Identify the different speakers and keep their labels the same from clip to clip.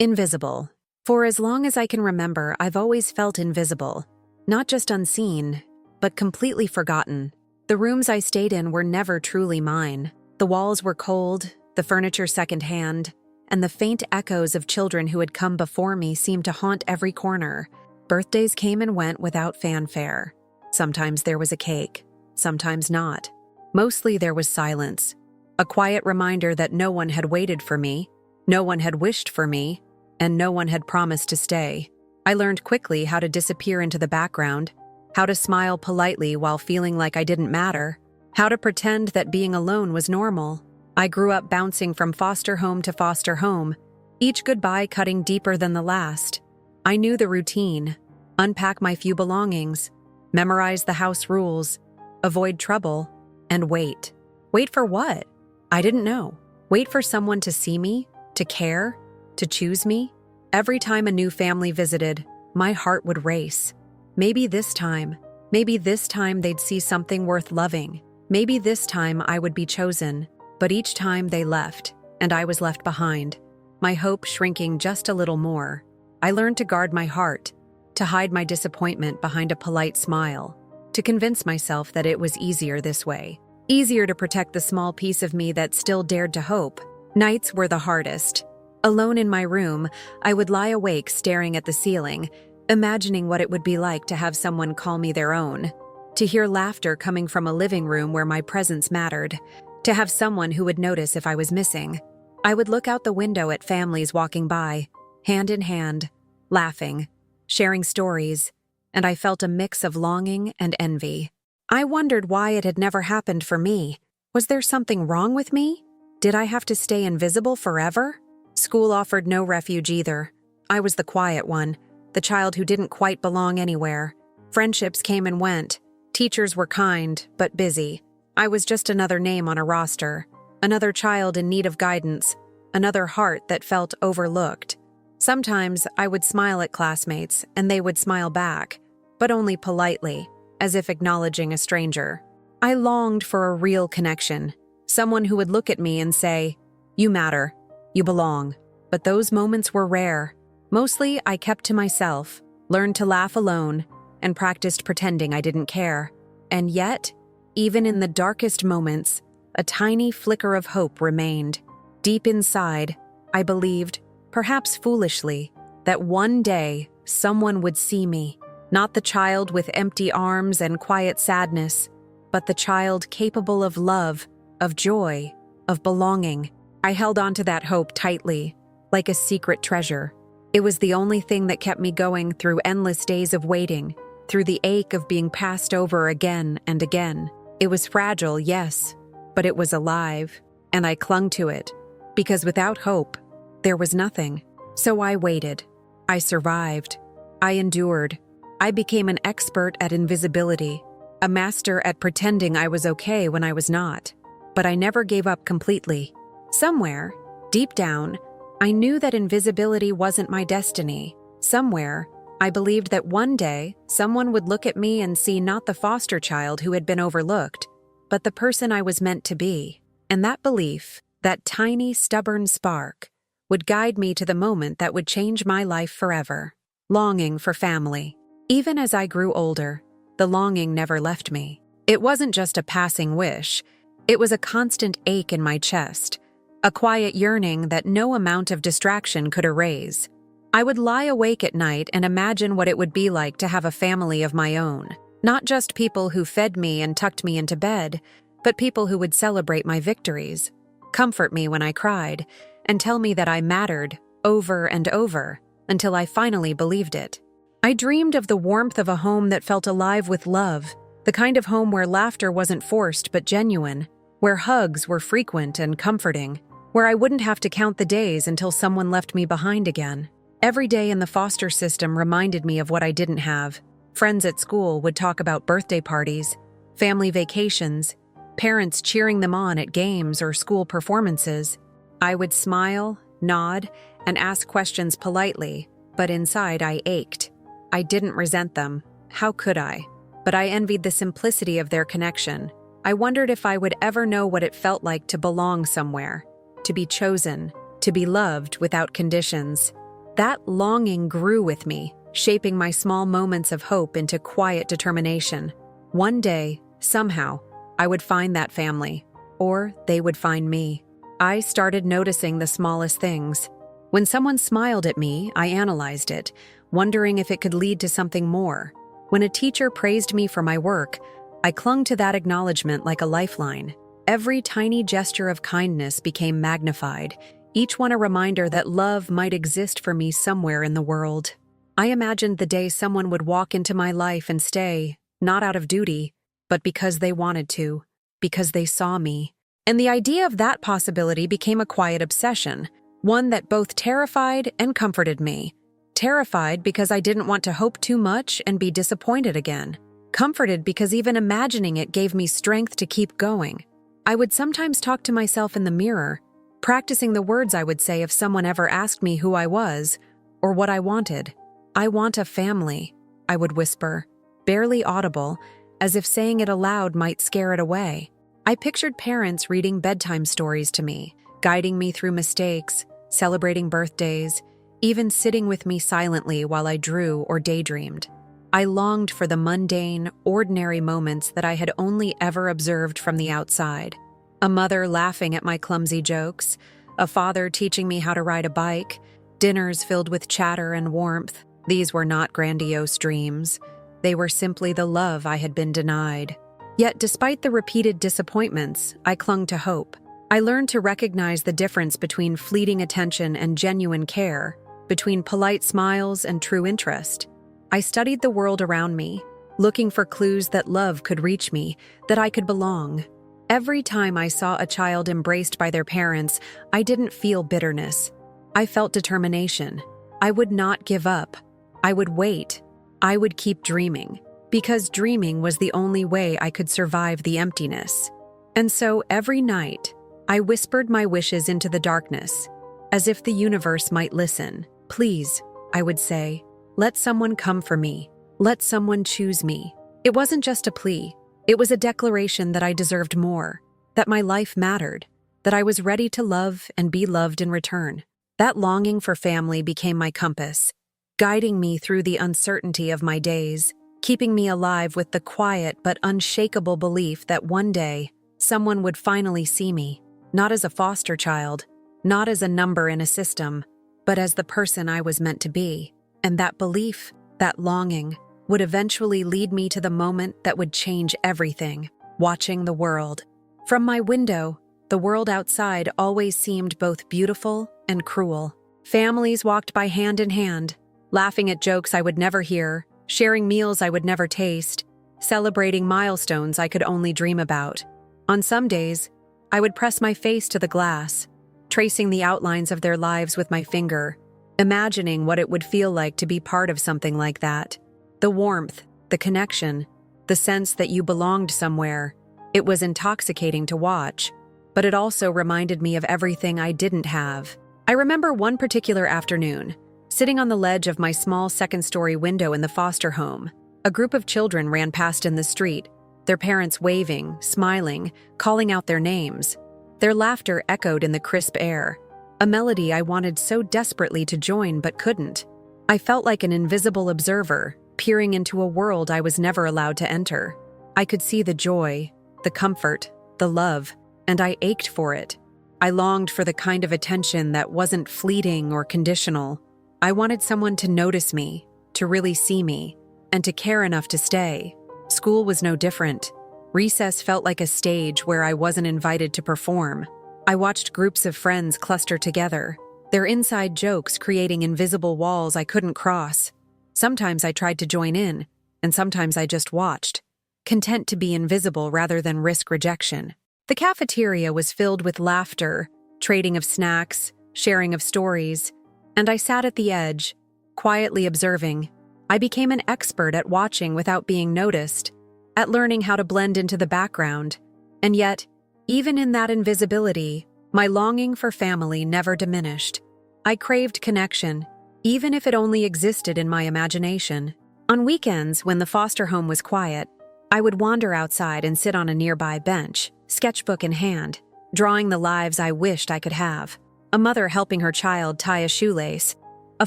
Speaker 1: Invisible. For as long as I can remember, I've always felt invisible. Not just unseen, but completely forgotten. The rooms I stayed in were never truly mine. The walls were cold, the furniture secondhand, and the faint echoes of children who had come before me seemed to haunt every corner. Birthdays came and went without fanfare. Sometimes there was a cake, sometimes not. Mostly there was silence, a quiet reminder that no one had waited for me, no one had wished for me, and no one had promised to stay. I learned quickly how to disappear into the background, how to smile politely while feeling like I didn't matter, how to pretend that being alone was normal. I grew up bouncing from foster home to foster home, each goodbye cutting deeper than the last. I knew the routine: unpack my few belongings, memorize the house rules, avoid trouble, and wait. Wait for what? I didn't know. Wait for someone to see me, to care, to choose me. Every time a new family visited, my heart would race. Maybe this time they'd see something worth loving. Maybe this time I would be chosen. But each time they left, and I was left behind, my hope shrinking just a little more. I learned to guard my heart, to hide my disappointment behind a polite smile, to convince myself that it was easier this way. Easier to protect the small piece of me that still dared to hope. Nights were the hardest. Alone in my room, I would lie awake staring at the ceiling, imagining what it would be like to have someone call me their own, to hear laughter coming from a living room where my presence mattered, to have someone who would notice if I was missing. I would look out the window at families walking by, hand in hand, laughing, sharing stories, and I felt a mix of longing and envy. I wondered why it had never happened for me. Was there something wrong with me? Did I have to stay invisible forever? School offered no refuge either. I was the quiet one, the child who didn't quite belong anywhere. Friendships came and went. Teachers were kind, but busy. I was just another name on a roster, another child in need of guidance, another heart that felt overlooked. Sometimes I would smile at classmates, and they would smile back, but only politely, as if acknowledging a stranger. I longed for a real connection, someone who would look at me and say, "You matter, you belong." But those moments were rare. Mostly I kept to myself, learned to laugh alone, and practiced pretending I didn't care. And yet, even in the darkest moments, a tiny flicker of hope remained. Deep inside, I believed, perhaps foolishly, that one day someone would see me. Not the child with empty arms and quiet sadness, but the child capable of love, of joy, of belonging. I held on to that hope tightly, like a secret treasure. It was the only thing that kept me going through endless days of waiting, through the ache of being passed over again and again. It was fragile, yes, but it was alive, and I clung to it, because without hope, there was nothing. So I waited. I survived. I endured. I became an expert at invisibility, a master at pretending I was okay when I was not. But I never gave up completely. Somewhere, deep down, I knew that invisibility wasn't my destiny. Somewhere, I believed that one day, someone would look at me and see not the foster child who had been overlooked, but the person I was meant to be. And that belief, that tiny, stubborn spark, would guide me to the moment that would change my life forever. Longing for family. Even as I grew older, the longing never left me. It wasn't just a passing wish. It was a constant ache in my chest, a quiet yearning that no amount of distraction could erase. I would lie awake at night and imagine what it would be like to have a family of my own. Not just people who fed me and tucked me into bed, but people who would celebrate my victories, comfort me when I cried, and tell me that I mattered over and over until I finally believed it. I dreamed of the warmth of a home that felt alive with love, the kind of home where laughter wasn't forced but genuine, where hugs were frequent and comforting, where I wouldn't have to count the days until someone left me behind again. Every day in the foster system reminded me of what I didn't have. Friends at school would talk about birthday parties, family vacations, parents cheering them on at games or school performances. I would smile, nod, and ask questions politely, but inside I ached. I didn't resent them. How could I? But I envied the simplicity of their connection. I wondered if I would ever know what it felt like to belong somewhere, to be chosen, to be loved without conditions. That longing grew with me, shaping my small moments of hope into quiet determination. One day, somehow, I would find that family, or they would find me. I started noticing the smallest things. When someone smiled at me, I analyzed it, wondering if it could lead to something more. When a teacher praised me for my work, I clung to that acknowledgement like a lifeline. Every tiny gesture of kindness became magnified, each one a reminder that love might exist for me somewhere in the world. I imagined the day someone would walk into my life and stay, not out of duty, but because they wanted to, because they saw me. And the idea of that possibility became a quiet obsession, one that both terrified and comforted me. Terrified because I didn't want to hope too much and be disappointed again. Comforted because even imagining it gave me strength to keep going. I would sometimes talk to myself in the mirror, practicing the words I would say if someone ever asked me who I was or what I wanted. "I want a family," I would whisper, barely audible, as if saying it aloud might scare it away. I pictured parents reading bedtime stories to me, guiding me through mistakes, celebrating birthdays, even sitting with me silently while I drew or daydreamed. I longed for the mundane, ordinary moments that I had only ever observed from the outside. A mother laughing at my clumsy jokes, a father teaching me how to ride a bike, dinners filled with chatter and warmth. These were not grandiose dreams. They were simply the love I had been denied. Yet, despite the repeated disappointments, I clung to hope. I learned to recognize the difference between fleeting attention and genuine care, between polite smiles and true interest. I studied the world around me, looking for clues that love could reach me, that I could belong. Every time I saw a child embraced by their parents, I didn't feel bitterness. I felt determination. I would not give up. I would wait. I would keep dreaming, because dreaming was the only way I could survive the emptiness. And so every night, I whispered my wishes into the darkness, as if the universe might listen. "Please," I would say, "let someone come for me. Let someone choose me." It wasn't just a plea. It was a declaration that I deserved more, that my life mattered, that I was ready to love and be loved in return. That longing for family became my compass, guiding me through the uncertainty of my days, keeping me alive with the quiet but unshakable belief that one day, someone would finally see me, not as a foster child, not as a number in a system, but as the person I was meant to be. And that belief, that longing, would eventually lead me to the moment that would change everything, watching the world. From my window, the world outside always seemed both beautiful and cruel. Families walked by hand in hand, laughing at jokes I would never hear, sharing meals I would never taste, celebrating milestones I could only dream about. On some days, I would press my face to the glass, tracing the outlines of their lives with my finger, imagining what it would feel like to be part of something like that. The warmth, the connection, the sense that you belonged somewhere. It was intoxicating to watch, but it also reminded me of everything I didn't have. I remember one particular afternoon, sitting on the ledge of my small second-story window in the foster home. A group of children ran past in the street, their parents waving, smiling, calling out their names. Their laughter echoed in the crisp air, a melody I wanted so desperately to join but couldn't. I felt like an invisible observer, peering into a world I was never allowed to enter. I could see the joy, the comfort, the love, and I ached for it. I longed for the kind of attention that wasn't fleeting or conditional. I wanted someone to notice me, to really see me, and to care enough to stay. School was no different. Recess felt like a stage where I wasn't invited to perform. I watched groups of friends cluster together, their inside jokes creating invisible walls I couldn't cross. Sometimes I tried to join in, and sometimes I just watched, content to be invisible rather than risk rejection. The cafeteria was filled with laughter, trading of snacks, sharing of stories, and I sat at the edge, quietly observing. I became an expert at watching without being noticed, at learning how to blend into the background. And yet, even in that invisibility, my longing for family never diminished. I craved connection, even if it only existed in my imagination. On weekends, when the foster home was quiet, I would wander outside and sit on a nearby bench, sketchbook in hand, drawing the lives I wished I could have. A mother helping her child tie a shoelace, a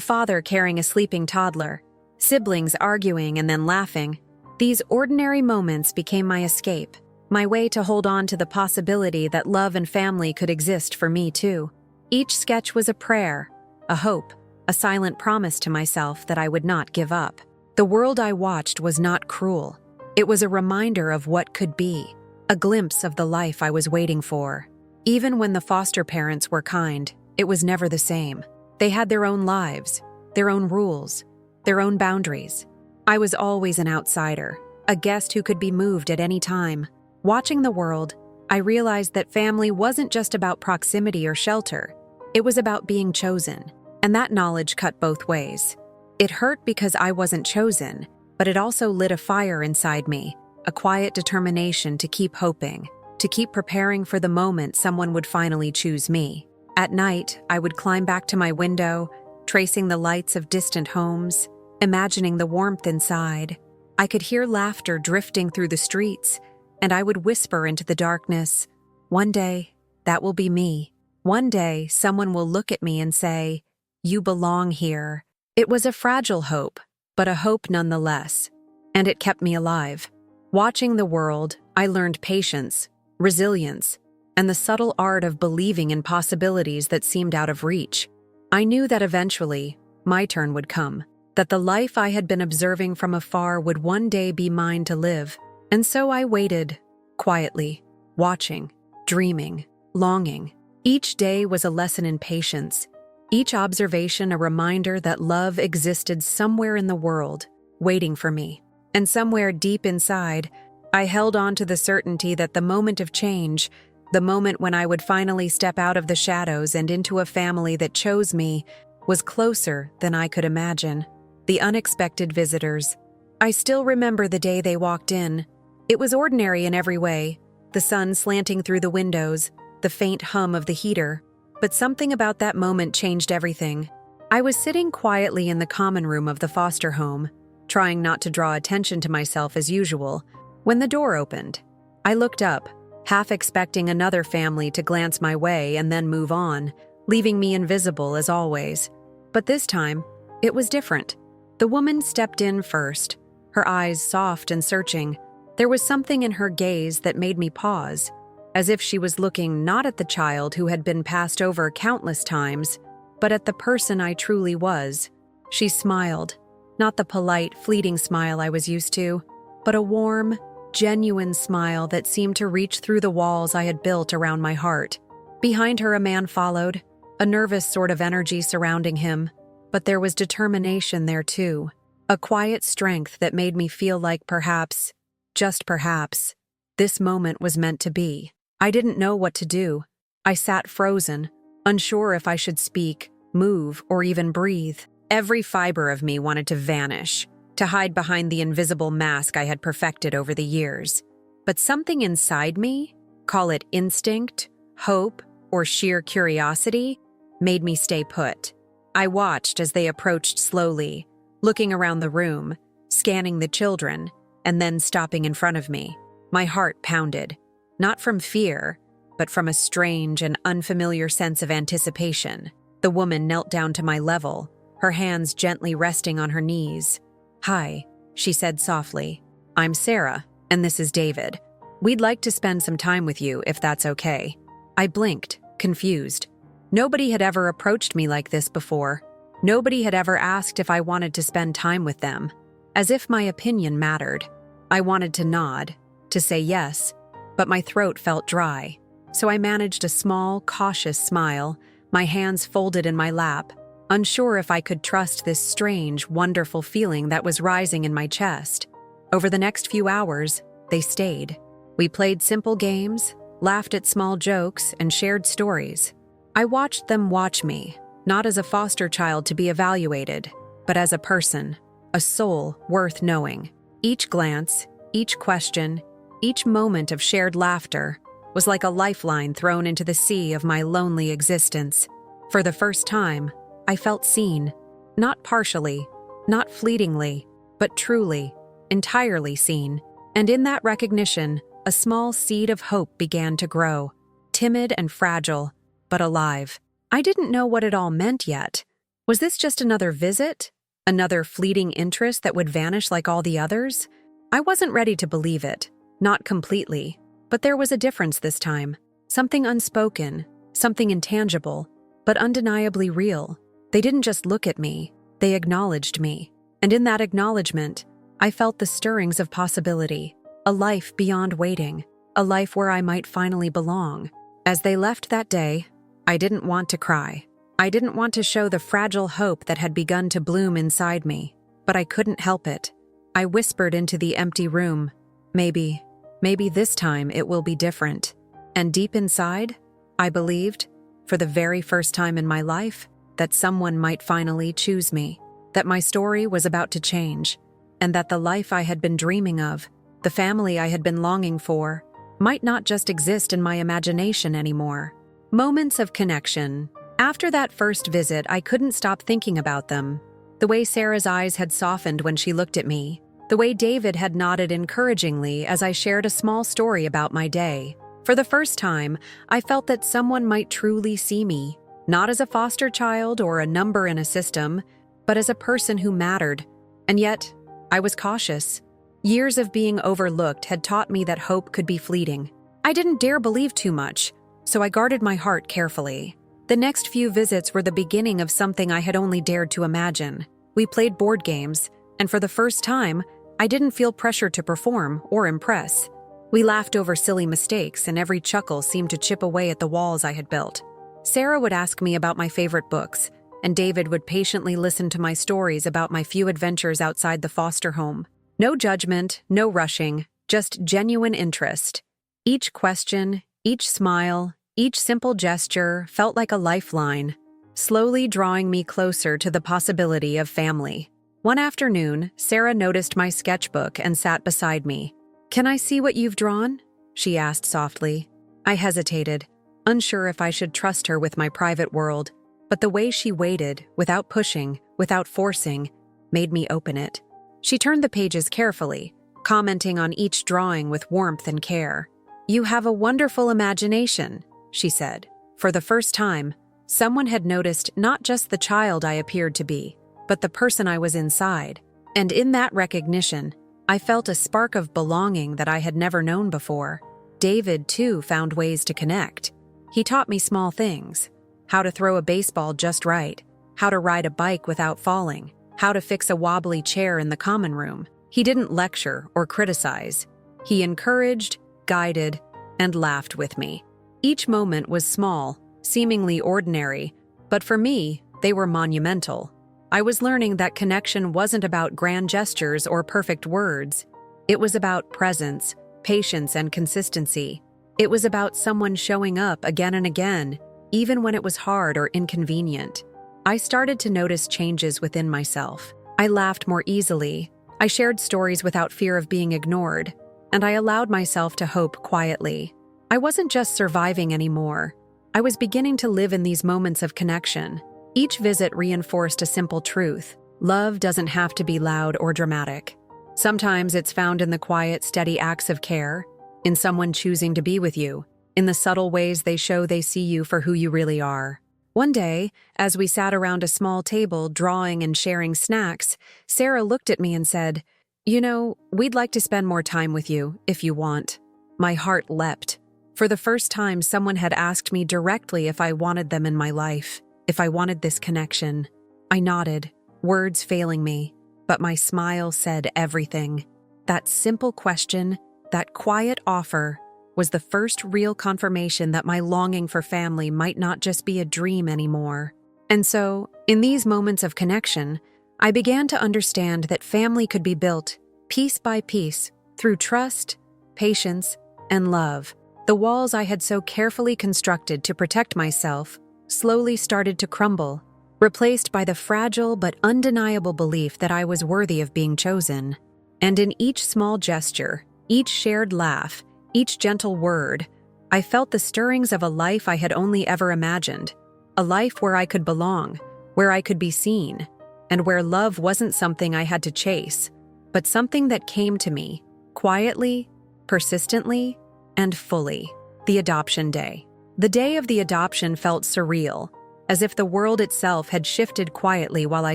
Speaker 1: father carrying a sleeping toddler, siblings arguing and then laughing. These ordinary moments became my escape, my way to hold on to the possibility that love and family could exist for me too. Each sketch was a prayer, a hope, a silent promise to myself that I would not give up. The world I watched was not cruel. It was a reminder of what could be, a glimpse of the life I was waiting for. Even when the foster parents were kind, it was never the same. They had their own lives, their own rules, their own boundaries. I was always an outsider, a guest who could be moved at any time. Watching the world, I realized that family wasn't just about proximity or shelter. It was about being chosen, and that knowledge cut both ways. It hurt because I wasn't chosen, but it also lit a fire inside me, a quiet determination to keep hoping, to keep preparing for the moment someone would finally choose me. At night, I would climb back to my window, tracing the lights of distant homes, imagining the warmth inside. I could hear laughter drifting through the streets, and I would whisper into the darkness, "One day, that will be me. One day, someone will look at me and say, 'You belong here.'" It was a fragile hope, but a hope nonetheless, and it kept me alive. Watching the world, I learned patience, resilience, and the subtle art of believing in possibilities that seemed out of reach. I knew that eventually, my turn would come, that the life I had been observing from afar would one day be mine to live. And so I waited, quietly, watching, dreaming, longing. Each day was a lesson in patience, each observation a reminder that love existed somewhere in the world, waiting for me. And somewhere deep inside, I held on to the certainty that the moment of change, the moment when I would finally step out of the shadows and into a family that chose me, was closer than I could imagine. The unexpected visitors. I still remember the day they walked in. It was ordinary in every way, the sun slanting through the windows, the faint hum of the heater. But something about that moment changed everything. I was sitting quietly in the common room of the foster home, trying not to draw attention to myself as usual, when the door opened. I looked up, half expecting another family to glance my way and then move on, leaving me invisible as always. But this time, it was different. The woman stepped in first, her eyes soft and searching. There was something in her gaze that made me pause, as if she was looking not at the child who had been passed over countless times, but at the person I truly was. She smiled, not the polite, fleeting smile I was used to, but a warm, genuine smile that seemed to reach through the walls I had built around my heart. Behind her, a man followed, a nervous sort of energy surrounding him, but there was determination there too, a quiet strength that made me feel like perhaps, just perhaps, this moment was meant to be. I didn't know what to do. I sat frozen, unsure if I should speak, move, or even breathe. Every fiber of me wanted to vanish, to hide behind the invisible mask I had perfected over the years. But something inside me, call it instinct, hope, or sheer curiosity, made me stay put. I watched as they approached slowly, looking around the room, scanning the children, and then stopping in front of me. My heart pounded, not from fear, but from a strange and unfamiliar sense of anticipation. The woman knelt down to my level, her hands gently resting on her knees. "Hi," she said softly. "I'm Sarah, and this is David. We'd like to spend some time with you, if that's okay." I blinked, confused. Nobody had ever approached me like this before. Nobody had ever asked if I wanted to spend time with them, as if my opinion mattered. I wanted to nod, to say yes, but my throat felt dry, so I managed a small, cautious smile, my hands folded in my lap, unsure if I could trust this strange, wonderful feeling that was rising in my chest. Over the next few hours, they stayed. We played simple games, laughed at small jokes, and shared stories. I watched them watch me, not as a foster child to be evaluated, but as a person, a soul worth knowing. Each glance, each question, each moment of shared laughter was like a lifeline thrown into the sea of my lonely existence. For the first time, I felt seen, not partially, not fleetingly, but truly, entirely seen. And in that recognition, a small seed of hope began to grow, timid and fragile, but alive. I didn't know what it all meant yet, Was this just another visit? Another fleeting interest that would vanish like all the others? I wasn't ready to believe it. Not completely. But there was a difference this time. Something unspoken, something intangible, but undeniably real. They didn't just look at me, they acknowledged me. And in that acknowledgement, I felt the stirrings of possibility. A life beyond waiting. A life where I might finally belong. As they left that day, I didn't want to cry. I didn't want to show the fragile hope that had begun to bloom inside me. But I couldn't help it. I whispered into the empty room, maybe this time it will be different. And deep inside, I believed, for the very first time in my life, that someone might finally choose me. That my story was about to change. And that the life I had been dreaming of, the family I had been longing for, might not just exist in my imagination anymore. Moments of connection. After that first visit, I couldn't stop thinking about them. The way Sarah's eyes had softened when she looked at me. The way David had nodded encouragingly as I shared a small story about my day. For the first time, I felt that someone might truly see me, not as a foster child or a number in a system, but as a person who mattered. And yet, I was cautious. Years of being overlooked had taught me that hope could be fleeting. I didn't dare believe too much, so I guarded my heart carefully. The next few visits were the beginning of something I had only dared to imagine. We played board games, and for the first time, I didn't feel pressure to perform or impress. We laughed over silly mistakes, and every chuckle seemed to chip away at the walls I had built. Sarah would ask me about my favorite books, and David would patiently listen to my stories about my few adventures outside the foster home. No judgment, no rushing, just genuine interest. Each question, each smile, each simple gesture felt like a lifeline, slowly drawing me closer to the possibility of family. One afternoon, Sarah noticed my sketchbook and sat beside me. "Can I see what you've drawn?" she asked softly. I hesitated, unsure if I should trust her with my private world, but the way she waited, without pushing, without forcing, made me open it. She turned the pages carefully, commenting on each drawing with warmth and care. "You have a wonderful imagination," she said. For the first time, someone had noticed not just the child I appeared to be, but the person I was inside. And in that recognition, I felt a spark of belonging that I had never known before. David, too, found ways to connect. He taught me small things. How to throw a baseball just right. How to ride a bike without falling. How to fix a wobbly chair in the common room. He didn't lecture or criticize. He encouraged, guided, and laughed with me. Each moment was small, seemingly ordinary, but for me, they were monumental. I was learning that connection wasn't about grand gestures or perfect words. It was about presence, patience, and consistency. It was about someone showing up again and again, even when it was hard or inconvenient. I started to notice changes within myself. I laughed more easily. I shared stories without fear of being ignored, and I allowed myself to hope quietly. I wasn't just surviving anymore. I was beginning to live in these moments of connection. Each visit reinforced a simple truth. Love doesn't have to be loud or dramatic. Sometimes it's found in the quiet, steady acts of care, in someone choosing to be with you, in the subtle ways they show they see you for who you really are. One day, as we sat around a small table drawing and sharing snacks, Sarah looked at me and said, "You know, we'd like to spend more time with you, if you want." My heart leapt. For the first time, someone had asked me directly if I wanted them in my life. If I wanted this connection. I nodded, words failing me, but my smile said everything. That simple question, that quiet offer, was the first real confirmation that my longing for family might not just be a dream anymore. And so, in these moments of connection, I began to understand that family could be built, piece by piece, through trust, patience, and love. The walls I had so carefully constructed to protect myself slowly started to crumble, replaced by the fragile but undeniable belief that I was worthy of being chosen. And in each small gesture, each shared laugh, each gentle word, I felt the stirrings of a life I had only ever imagined. A life where I could belong, where I could be seen, and where love wasn't something I had to chase, but something that came to me, quietly, persistently, and fully. The adoption day. The day of the adoption felt surreal. as if the world itself had shifted quietly while I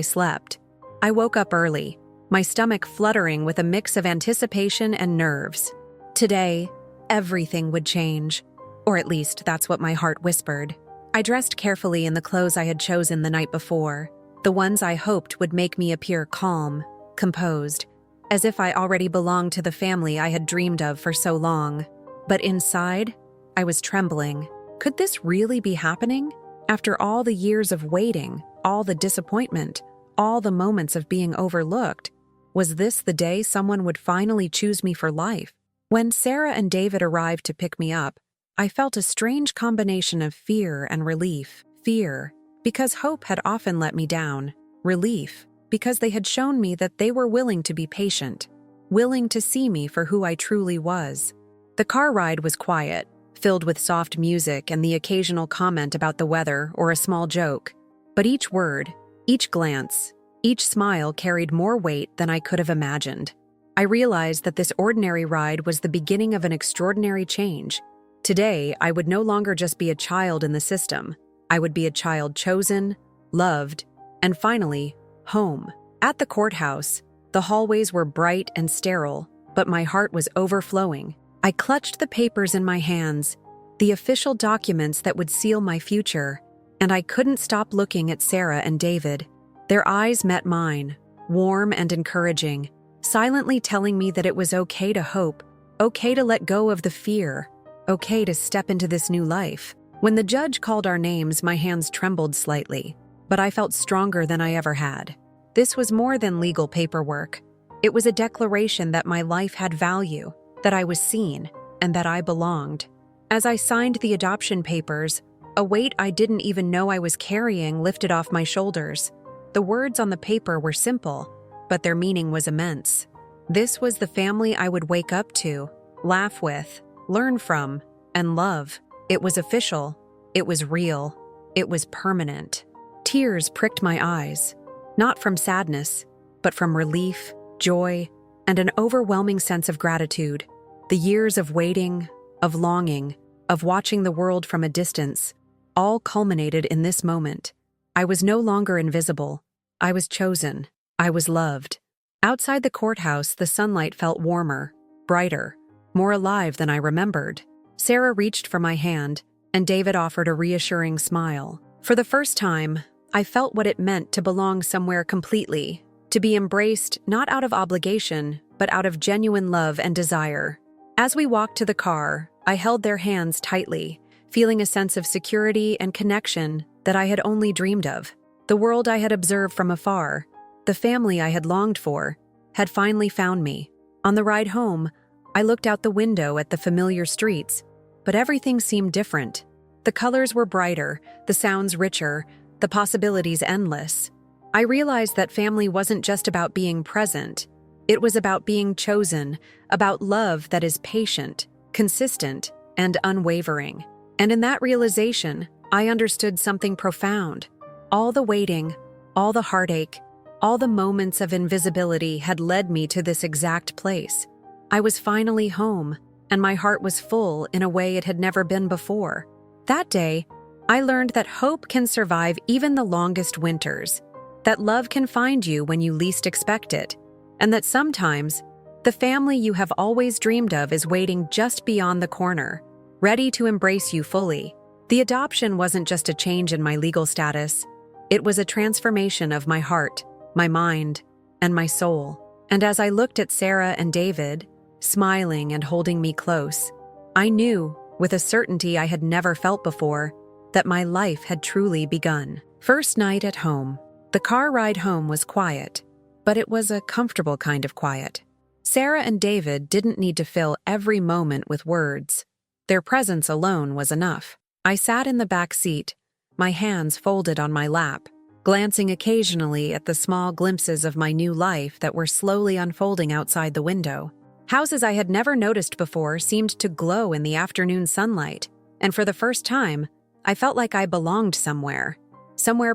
Speaker 1: slept. I woke up early, my stomach fluttering with a mix of anticipation and nerves. Today, everything would change. Or at least that's what my heart whispered. I dressed carefully in the clothes I had chosen the night before, the ones I hoped would make me appear calm, composed, as if I already belonged to the family I had dreamed of for so long. But inside, I was trembling. Could this really be happening? After all the years of waiting, all the disappointment, all the moments of being overlooked, was this the day someone would finally choose me for life? When Sarah and David arrived to pick me up, I felt a strange combination of fear and relief. Fear, because hope had often let me down. Relief, because they had shown me that they were willing to be patient, willing to see me for who I truly was. The car ride was quiet, filled with soft music and the occasional comment about the weather or a small joke. But each word, each glance, each smile carried more weight than I could have imagined. I realized that this ordinary ride was the beginning of an extraordinary change. Today, I would no longer just be a child in the system. I would be a child chosen, loved, and finally, home. At the courthouse, the hallways were bright and sterile, but my heart was overflowing. I clutched the papers in my hands, the official documents that would seal my future, and I couldn't stop looking at Sarah and David. Their eyes met mine, warm and encouraging, silently telling me that it was okay to hope, okay to let go of the fear, okay to step into this new life. When the judge called our names, my hands trembled slightly, but I felt stronger than I ever had. This was more than legal paperwork. It was a declaration that my life had value, that I was seen, and that I belonged. As I signed the adoption papers, a weight I didn't even know I was carrying lifted off my shoulders. The words on the paper were simple, but their meaning was immense. This was the family I would wake up to, laugh with, learn from, and love. It was official. It was real. It was permanent. Tears pricked my eyes, not from sadness, but from relief, joy, and an overwhelming sense of gratitude. The years of waiting, of longing, of watching the world from a distance, all culminated in this moment. I was no longer invisible. I was chosen. I was loved. Outside the courthouse, the sunlight felt warmer, brighter, more alive than I remembered. Sarah reached for my hand, and David offered a reassuring smile. For the first time, I felt what it meant to belong somewhere completely, to be embraced not out of obligation, but out of genuine love and desire. As we walked to the car, I held their hands tightly, feeling a sense of security and connection that I had only dreamed of. The world I had observed from afar, the family I had longed for, had finally found me. On the ride home, I looked out the window at the familiar streets, but everything seemed different. The colors were brighter, the sounds richer, the possibilities endless. I realized that family wasn't just about being present. It was about being chosen, about love that is patient, consistent, and unwavering. And in that realization, I understood something profound. All the waiting, all the heartache, all the moments of invisibility had led me to this exact place. I was finally home, and my heart was full in a way it had never been before. That day, I learned that hope can survive even the longest winters, that love can find you when you least expect it, and that sometimes the family you have always dreamed of is waiting just beyond the corner, ready to embrace you fully. The adoption wasn't just a change in my legal status. It was a transformation of my heart, my mind, and my soul. And as I looked at Sarah and David, smiling and holding me close, I knew, with a certainty I had never felt before, that my life had truly begun. First night at home. The car ride home was quiet, but it was a comfortable kind of quiet. Sarah and David didn't need to fill every moment with words. Their presence alone was enough. I sat in the back seat, my hands folded on my lap, glancing occasionally at the small glimpses of my new life that were slowly unfolding outside the window. Houses I had never noticed before seemed to glow in the afternoon sunlight, and for the first time, I felt like I belonged somewhere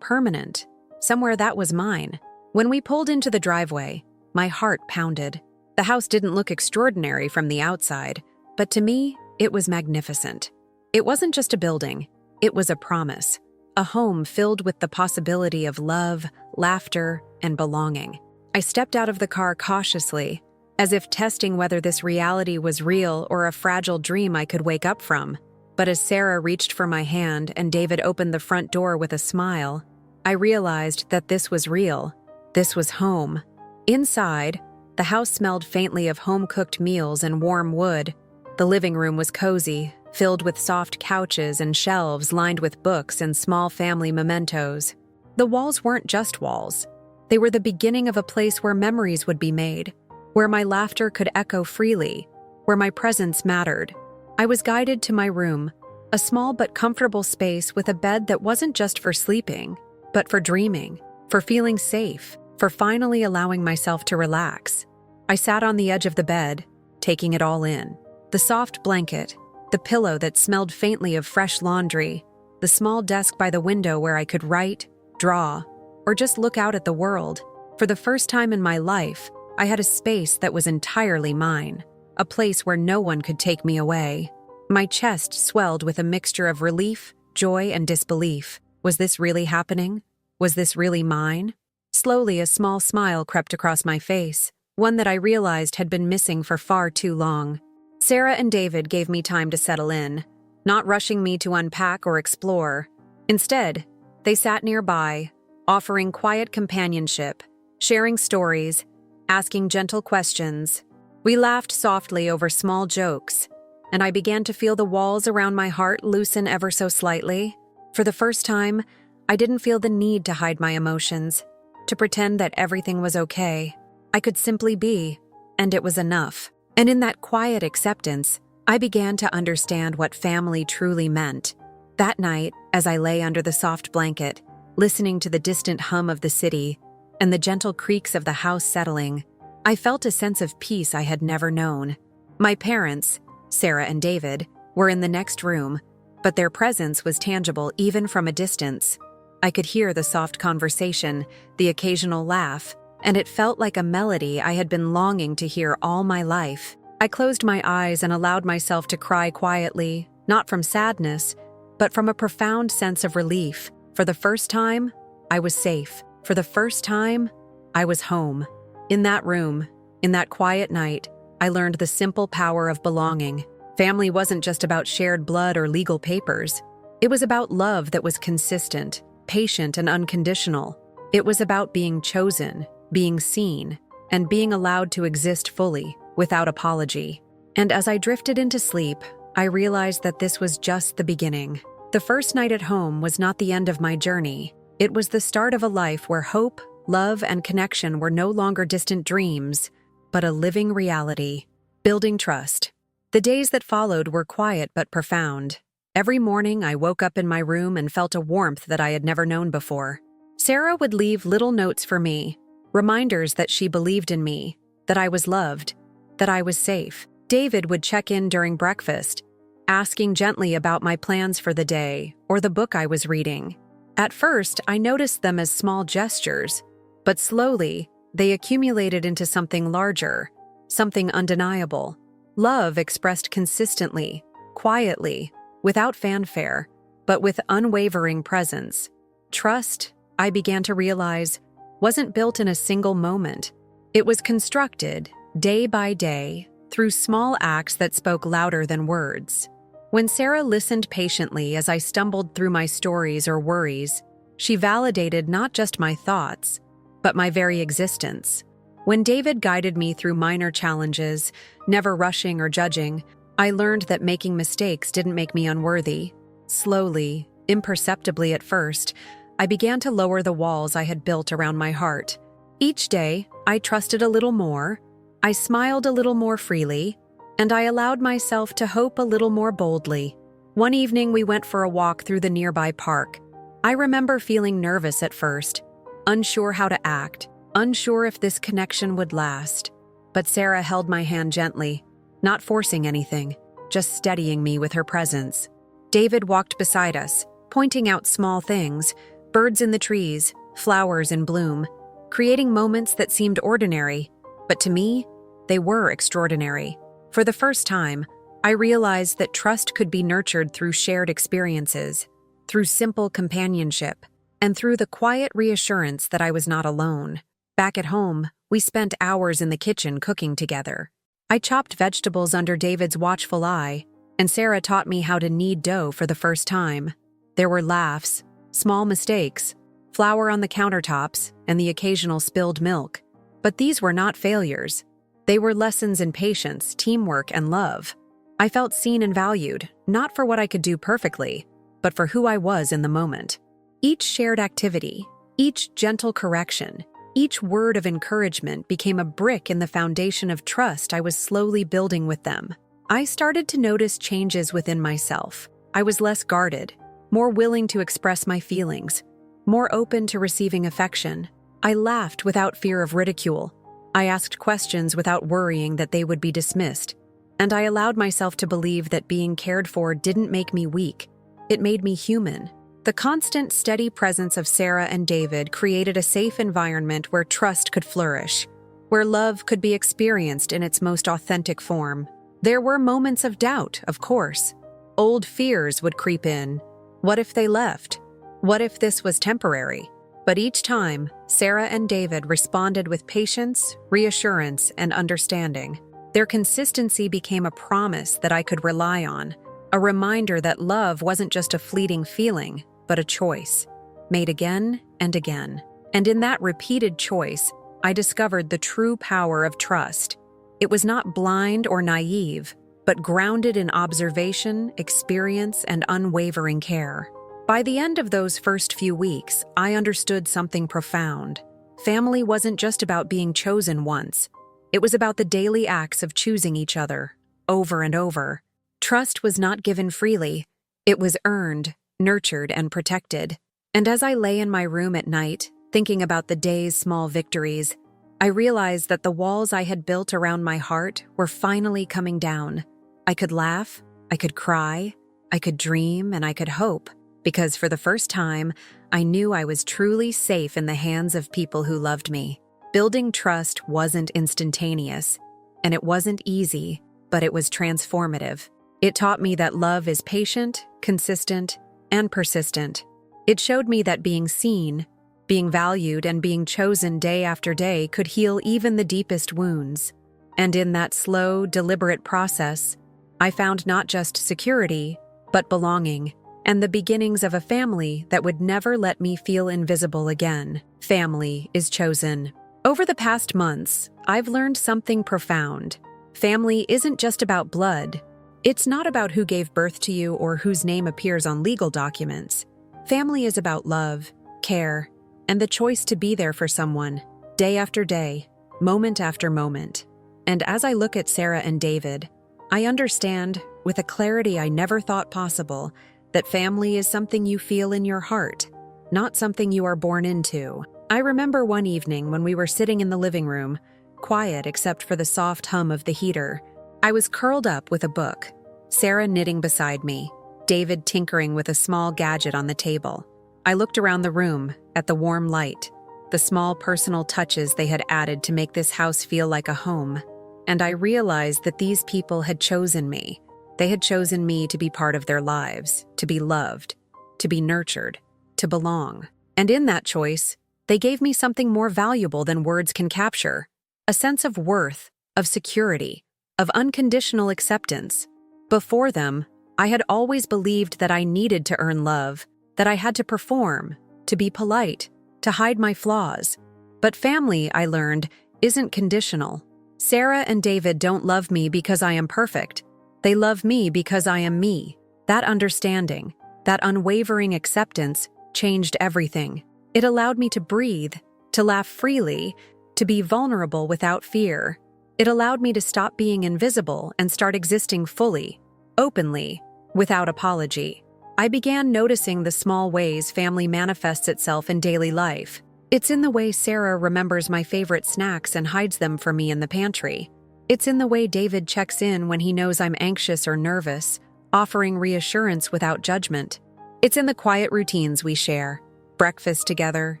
Speaker 1: permanent, somewhere that was mine. When we pulled into the driveway, my heart pounded. The house didn't look extraordinary from the outside, but to me, it was magnificent. It wasn't just a building, it was a promise a home filled with the possibility of love, laughter, and belonging. I stepped out of the car cautiously, as if testing whether this reality was real or a fragile dream I could wake up from. But as Sarah reached for my hand and David opened the front door with a smile, I realized that this was real. This was home. Inside, the house smelled faintly of home-cooked meals and warm wood. The living room was cozy, filled with soft couches and shelves lined with books and small family mementos. The walls weren't just walls. They were the beginning of a place where memories would be made, where my laughter could echo freely, where my presence mattered. I was guided to my room, a small but comfortable space with a bed that wasn't just for sleeping, but for dreaming, for feeling safe, for finally allowing myself to relax. I sat on the edge of the bed, taking it all in. The soft blanket, the pillow that smelled faintly of fresh laundry, the small desk by the window where I could write, draw, or just look out at the world. For the first time in my life, I had a space that was entirely mine, a place where no one could take me away. My chest swelled with a mixture of relief, joy, and disbelief. Was this really happening? Was this really mine? Slowly, a small smile crept across my face, one that I realized had been missing for far too long. Sarah and David gave me time to settle in, not rushing me to unpack or explore. Instead, they sat nearby, offering quiet companionship, sharing stories, asking gentle questions. We laughed softly over small jokes, and I began to feel the walls around my heart loosen ever so slightly. For the first time, I didn't feel the need to hide my emotions, to pretend that everything was okay. I could simply be, and it was enough. And in that quiet acceptance, I began to understand what family truly meant. That night, as I lay under the soft blanket, listening to the distant hum of the city and the gentle creaks of the house settling, I felt a sense of peace I had never known. My parents, Sarah and David, were in the next room, but their presence was tangible even from a distance. I could hear the soft conversation, the occasional laugh, and it felt like a melody I had been longing to hear all my life. I closed my eyes and allowed myself to cry quietly, not from sadness, but from a profound sense of relief. For the first time, I was safe. For the first time, I was home. In that room, in that quiet night, I learned the simple power of belonging. Family wasn't just about shared blood or legal papers. It was about love that was consistent, patient, and unconditional. It was about being chosen, being seen, and being allowed to exist fully, without apology. And as I drifted into sleep, I realized that this was just the beginning. The first night at home was not the end of my journey. It was the start of a life where hope, love, and connection were no longer distant dreams, but a living reality. Building trust. The days that followed were quiet but profound. Every morning, I woke up in my room and felt a warmth that I had never known before. Sarah would leave little notes for me, reminders that she believed in me, that I was loved, that I was safe. David would check in during breakfast, asking gently about my plans for the day or the book I was reading. At first, I noticed them as small gestures, but slowly, they accumulated into something larger, something undeniable. Love expressed consistently, quietly, without fanfare, but with unwavering presence. Trust, I began to realize, wasn't built in a single moment. It was constructed, day by day, through small acts that spoke louder than words. When Sarah listened patiently as I stumbled through my stories or worries, she validated not just my thoughts, but my very existence. When David guided me through minor challenges, never rushing or judging, I learned that making mistakes didn't make me unworthy. Slowly, imperceptibly at first, I began to lower the walls I had built around my heart. Each day, I trusted a little more, I smiled a little more freely, and I allowed myself to hope a little more boldly. One evening, we went for a walk through the nearby park. I remember feeling nervous at first, unsure how to act, unsure if this connection would last. But Sarah held my hand gently, not forcing anything, just steadying me with her presence. David walked beside us, pointing out small things, birds in the trees, flowers in bloom, creating moments that seemed ordinary, but to me, they were extraordinary. For the first time, I realized that trust could be nurtured through shared experiences. through simple companionship, and through the quiet reassurance that I was not alone. Back at home, we spent hours in the kitchen cooking together. I chopped vegetables under David's watchful eye, and Sarah taught me how to knead dough for the first time. There were laughs, small mistakes, flour on the countertops, and the occasional spilled milk. But these were not failures. They were lessons in patience, teamwork, and love. I felt seen and valued, not for what I could do perfectly, but for who I was in the moment. Each shared activity, each gentle correction, each word of encouragement became a brick in the foundation of trust I was slowly building with them. I started to notice changes within myself. I was less guarded, more willing to express my feelings, more open to receiving affection. I laughed without fear of ridicule. I asked questions without worrying that they would be dismissed. And I allowed myself to believe that being cared for didn't make me weak. It made me human. The constant, steady presence of Sarah and David created a safe environment where trust could flourish, where love could be experienced in its most authentic form. There were moments of doubt, of course. Old fears would creep in. What if they left? What if this was temporary? But each time, Sarah and David responded with patience, reassurance, and understanding. Their consistency became a promise that I could rely on, a reminder that love wasn't just a fleeting feeling, but a choice, made again and again. And in that repeated choice, I discovered the true power of trust. It was not blind or naive, but grounded in observation, experience, and unwavering care. By the end of those first few weeks, I understood something profound. Family wasn't just about being chosen once. It was about the daily acts of choosing each other, over and over. Trust was not given freely. It was earned, nurtured, and protected. And as I lay in my room at night, thinking about the day's small victories, I realized that the walls I had built around my heart were finally coming down. I could laugh, I could cry, I could dream, and I could hope, because for the first time, I knew I was truly safe in the hands of people who loved me. Building trust wasn't instantaneous, and it wasn't easy, but it was transformative. It taught me that love is patient, consistent, and persistent. It showed me that being seen, being valued, and being chosen day after day could heal even the deepest wounds. And in that slow, deliberate process, I found not just security, but belonging, and the beginnings of a family that would never let me feel invisible again. Family is chosen. Over the past months, I've learned something profound. Family isn't just about blood. It's not about who gave birth to you or whose name appears on legal documents. Family is about love, care, and the choice to be there for someone, day after day, moment after moment. And as I look at Sarah and David, I understand, with a clarity I never thought possible, that family is something you feel in your heart, not something you are born into. I remember one evening when we were sitting in the living room, quiet except for the soft hum of the heater. I was curled up with a book, Sarah knitting beside me, David tinkering with a small gadget on the table. I looked around the room, at the warm light, the small personal touches they had added to make this house feel like a home, and I realized that these people had chosen me. They had chosen me to be part of their lives, to be loved, to be nurtured, to belong. And in that choice, they gave me something more valuable than words can capture, a sense of worth, of security, of unconditional acceptance. Before them, I had always believed that I needed to earn love, that I had to perform, to be polite, to hide my flaws. But family, I learned, isn't conditional. Sarah and David don't love me because I am perfect. They love me because I am me. That understanding, that unwavering acceptance, changed everything. It allowed me to breathe, to laugh freely, to be vulnerable without fear. It allowed me to stop being invisible and start existing fully, openly, without apology. I began noticing the small ways family manifests itself in daily life. It's in the way Sarah remembers my favorite snacks and hides them for me in the pantry. It's in the way David checks in when he knows I'm anxious or nervous, offering reassurance without judgment. It's in the quiet routines we share. Breakfast together,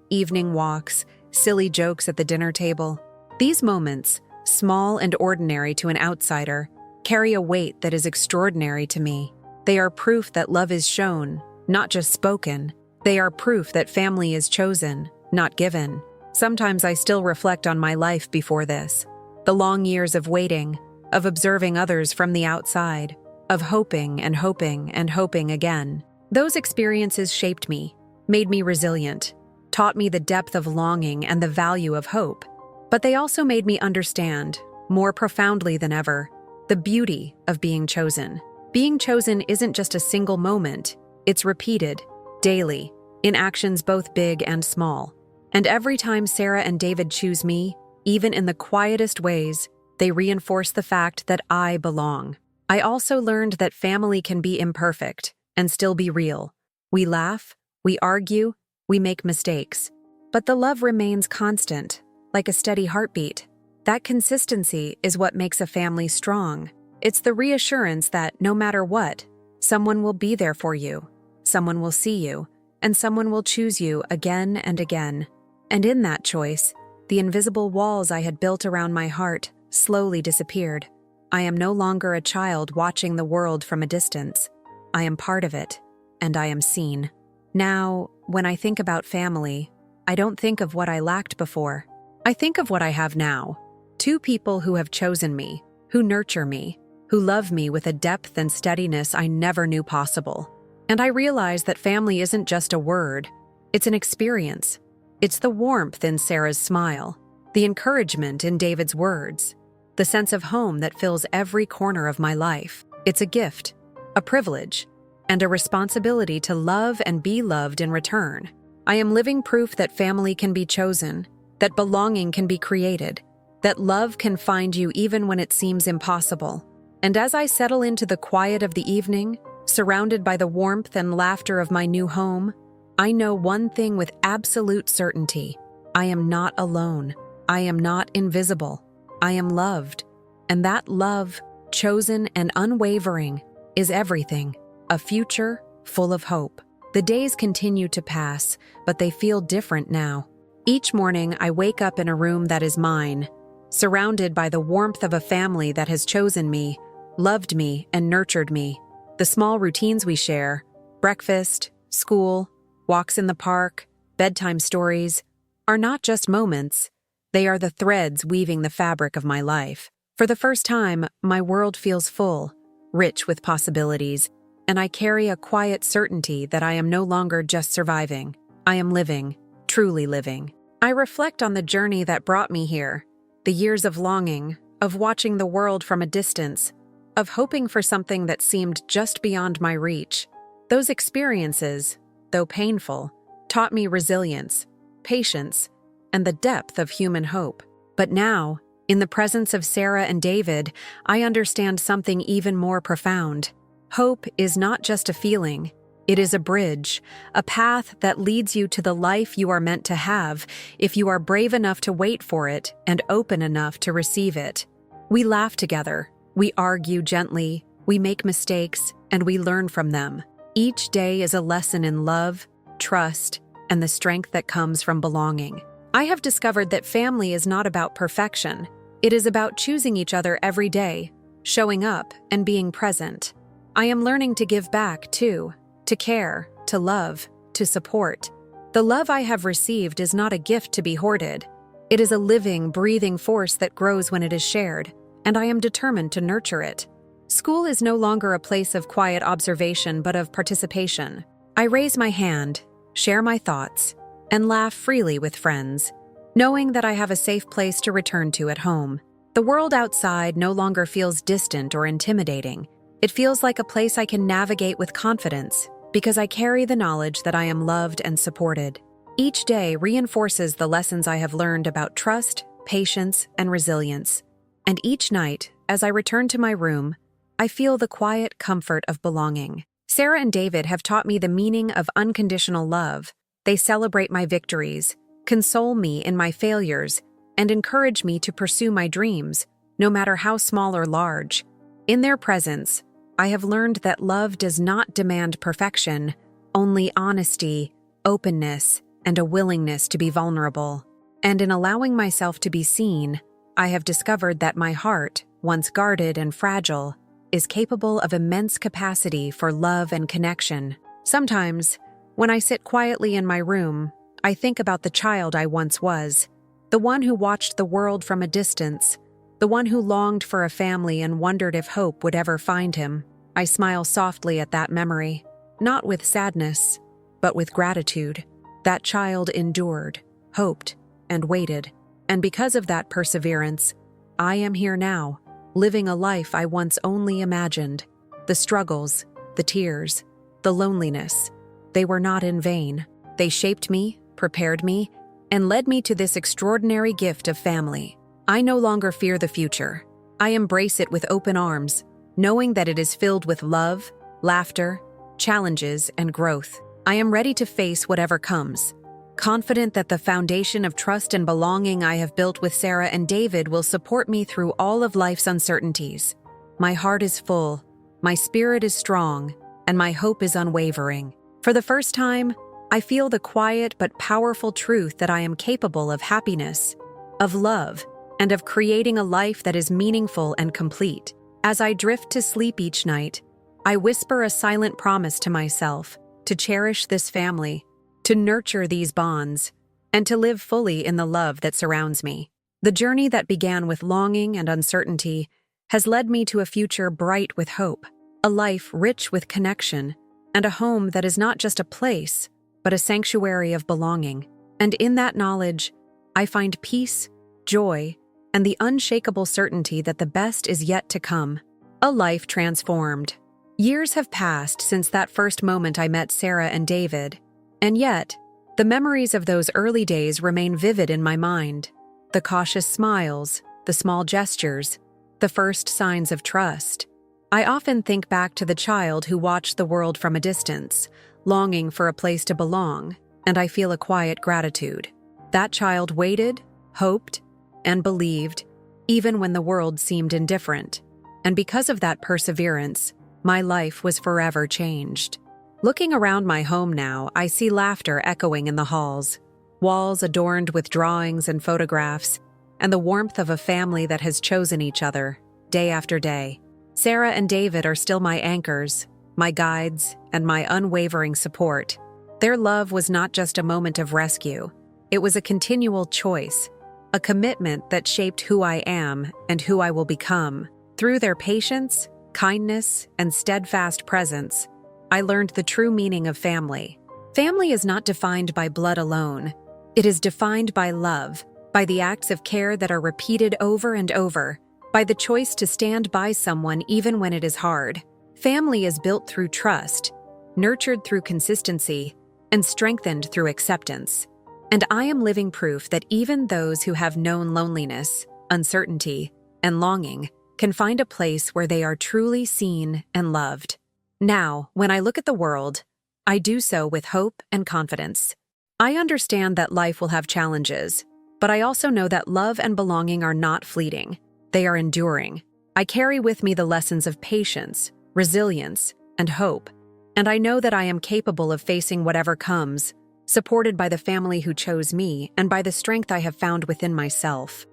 Speaker 1: evening walks, silly jokes at the dinner table. These moments, small and ordinary to an outsider, carry a weight that is extraordinary to me. They are proof that love is shown, not just spoken. They are proof that family is chosen, not given. Sometimes I still reflect on my life before this. The long years of waiting, of observing others from the outside, of hoping and hoping and hoping again. Those experiences shaped me, made me resilient, taught me the depth of longing and the value of hope. But they also made me understand, more profoundly than ever, the beauty of being chosen. Being chosen isn't just a single moment, it's repeated, daily, in actions both big and small. And every time Sarah and David choose me, even in the quietest ways, they reinforce the fact that I belong. I also learned that family can be imperfect and still be real. We laugh, we argue, we make mistakes. But the love remains constant, like a steady heartbeat. That consistency is what makes a family strong. It's the reassurance that no matter what, someone will be there for you, someone will see you, and someone will choose you again and again. And in that choice, the invisible walls I had built around my heart slowly disappeared. I am no longer a child watching the world from a distance. I am part of it, and I am seen. Now, when I think about family, I don't think of what I lacked before. I think of what I have now. 2 people who have chosen me, who nurture me, who love me with a depth and steadiness I never knew possible. And I realize that family isn't just a word, it's an experience. It's the warmth in Sarah's smile, the encouragement in David's words, the sense of home that fills every corner of my life. It's a gift, a privilege, and a responsibility to love and be loved in return. I am living proof that family can be chosen, that belonging can be created, that love can find you even when it seems impossible. And as I settle into the quiet of the evening, surrounded by the warmth and laughter of my new home, I know one thing with absolute certainty. I am not alone. I am not invisible. I am loved. And that love, chosen and unwavering, is everything. A future full of hope. The days continue to pass, but they feel different now. Each morning, I wake up in a room that is mine, surrounded by the warmth of a family that has chosen me, loved me, and nurtured me. The small routines we share, breakfast, school, walks in the park, bedtime stories, are not just moments. They are the threads weaving the fabric of my life. For the first time, my world feels full, rich with possibilities, and I carry a quiet certainty that I am no longer just surviving. I am living, truly living. I reflect on the journey that brought me here, the years of longing, of watching the world from a distance, of hoping for something that seemed just beyond my reach. Those experiences, though painful, taught me resilience, patience, and the depth of human hope. But now, in the presence of Sarah and David, I understand something even more profound. Hope is not just a feeling. It is a bridge, a path that leads you to the life you are meant to have if you are brave enough to wait for it and open enough to receive it. We laugh together, we argue gently, we make mistakes, and we learn from them. Each day is a lesson in love, trust, and the strength that comes from belonging. I have discovered that family is not about perfection. It is about choosing each other every day, showing up, and being present. I am learning to give back, too, to care, to love, to support. The love I have received is not a gift to be hoarded. It is a living, breathing force that grows when it is shared, and I am determined to nurture it. School is no longer a place of quiet observation but of participation. I raise my hand, share my thoughts, and laugh freely with friends, knowing that I have a safe place to return to at home. The world outside no longer feels distant or intimidating. It feels like a place I can navigate with confidence because I carry the knowledge that I am loved and supported. Each day reinforces the lessons I have learned about trust, patience, and resilience. And each night, as I return to my room, I feel the quiet comfort of belonging. Sarah and David have taught me the meaning of unconditional love. They celebrate my victories, console me in my failures, and encourage me to pursue my dreams, no matter how small or large. In their presence, I have learned that love does not demand perfection, only honesty, openness, and a willingness to be vulnerable. And in allowing myself to be seen, I have discovered that my heart, once guarded and fragile, is capable of immense capacity for love and connection. Sometimes, when I sit quietly in my room, I think about the child I once was, the one who watched the world from a distance, the one who longed for a family and wondered if hope would ever find him. I smile softly at that memory, not with sadness, but with gratitude. That child endured, hoped, and waited, and because of that perseverance, I am here now, living a life I once only imagined. The struggles, the tears, the loneliness, they were not in vain. They shaped me, prepared me, and led me to this extraordinary gift of family. I no longer fear the future. I embrace it with open arms, knowing that it is filled with love, laughter, challenges, and growth. I am ready to face whatever comes, confident that the foundation of trust and belonging I have built with Sarah and David will support me through all of life's uncertainties. My heart is full, my spirit is strong, and my hope is unwavering. For the first time, I feel the quiet but powerful truth that I am capable of happiness, of love, and of creating a life that is meaningful and complete. As I drift to sleep each night, I whisper a silent promise to myself to cherish this family, to nurture these bonds, and to live fully in the love that surrounds me. The journey that began with longing and uncertainty has led me to a future bright with hope, a life rich with connection, and a home that is not just a place, but a sanctuary of belonging. And in that knowledge, I find peace, joy, and the unshakable certainty that the best is yet to come. A life transformed. Years have passed since that first moment I met Sarah and David, and yet, the memories of those early days remain vivid in my mind. The cautious smiles, the small gestures, the first signs of trust. I often think back to the child who watched the world from a distance, longing for a place to belong, and I feel a quiet gratitude. That child waited, hoped, and believed, even when the world seemed indifferent. And because of that perseverance, my life was forever changed. Looking around my home now, I see laughter echoing in the halls, walls adorned with drawings and photographs, and the warmth of a family that has chosen each other, day after day. Sarah and David are still my anchors, my guides, and my unwavering support. Their love was not just a moment of rescue. It was a continual choice, a commitment that shaped who I am and who I will become. Through their patience, kindness, and steadfast presence, I learned the true meaning of family. Family is not defined by blood alone. It is defined by love, by the acts of care that are repeated over and over, by the choice to stand by someone even when it is hard. Family is built through trust, nurtured through consistency, and strengthened through acceptance. And I am living proof that even those who have known loneliness, uncertainty, and longing can find a place where they are truly seen and loved. Now, when I look at the world, I do so with hope and confidence. I understand that life will have challenges, but I also know that love and belonging are not fleeting. They are enduring. I carry with me the lessons of patience, resilience, and hope, and I know that I am capable of facing whatever comes, supported by the family who chose me and by the strength I have found within myself.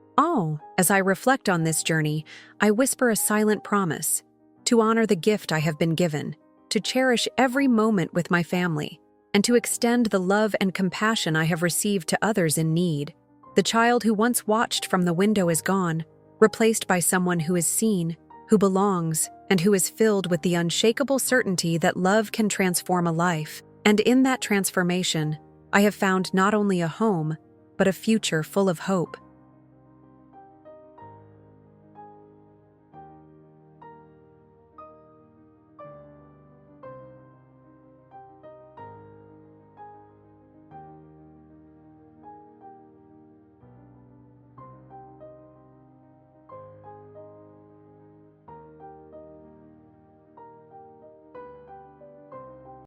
Speaker 1: As I reflect on this journey, I whisper a silent promise to honor the gift I have been given, to cherish every moment with my family, and to extend the love and compassion I have received to others in need. The child who once watched from the window is gone, replaced by someone who is seen, who belongs, and who is filled with the unshakable certainty that love can transform a life. And in that transformation, I have found not only a home, but a future full of hope.